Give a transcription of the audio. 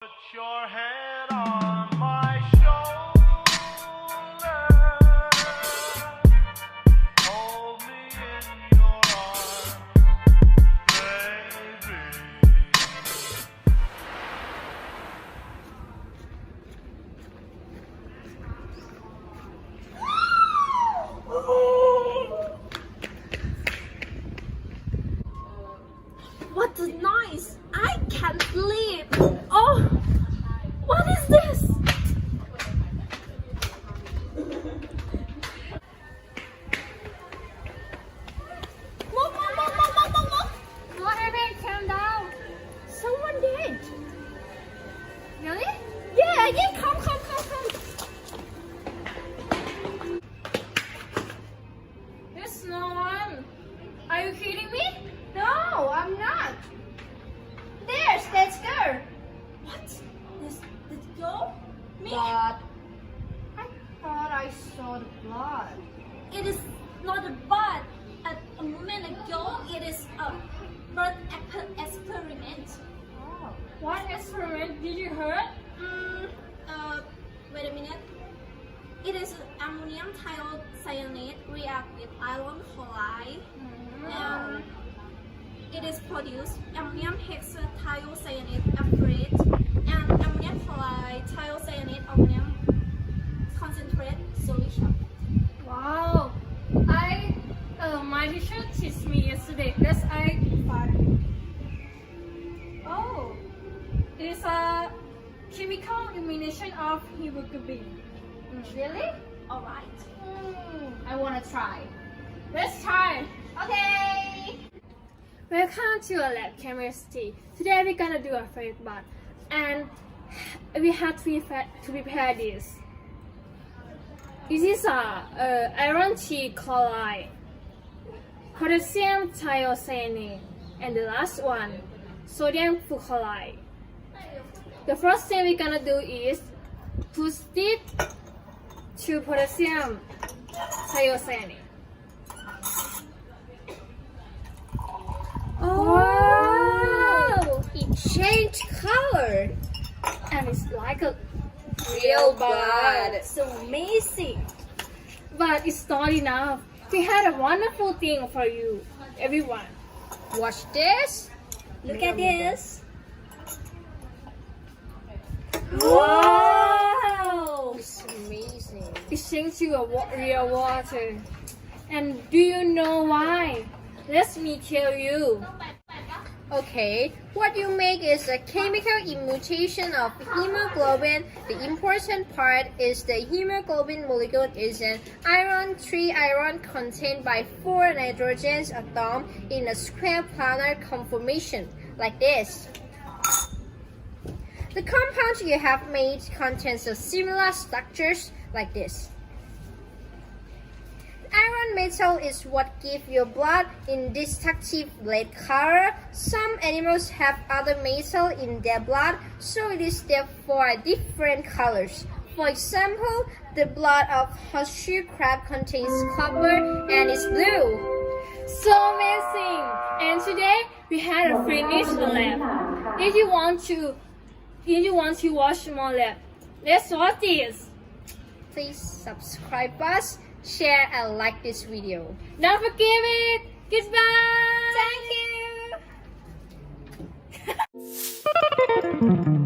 Put your head on my shoulder. Hold me in your arms, baby. What the noise? I can't sleep. Oh, what is this? Look. What happened? Calm down. Someone did. Really? Yeah, come. There's no one. Are you kidding me? No, I'm not. There's that girl. What? This girl? Me? But I thought I saw the blood. It is not a blood. A moment ago, it is a blood experiment. Oh. What experiment did you heard? Wait a minute. It is ammonium thiocyanate react with iron chloride. And it is produced ammonium hexathiocyanate average and ammonium chloride thiocyanate ammonium concentrate solution. Wow! My teacher taught me yesterday. That's I thought. Oh, it is a chemical elimination of hemoglobin. Really? All right. I want to try. Let's try. Okay. Welcome to our lab chemistry. Today we're gonna do a fluid bath, and we have to prepare this. This is iron chloride, potassium thiocyanate, and the last one, sodium fuchloride. The first thing we're gonna do is put it to potassium thiocyanate. Oh, it changed color, and it's like a real blood. It's amazing. But it's not enough. We had a wonderful thing for you, everyone. Watch this. Look at this. Wow! It's amazing. It changed to a real water. And do you know why? Let me tell you. Okay, what you make is a chemical immutation of hemoglobin. The important part is the hemoglobin molecule is an iron 3 iron contained by 4 nitrogen atoms in a square planar conformation, like this. The compound you have made contains a similar structures like this. Iron metal is what gives your blood indistinctive red color. Some animals have other metal in their blood, so it is therefore different colors. For example, the blood of horseshoe crab contains copper and is blue. So amazing! And today we had a finished lab. If you want to watch more lab, let's watch this. Please subscribe us, share and like this video. Don't forget it. Goodbye. Thank you.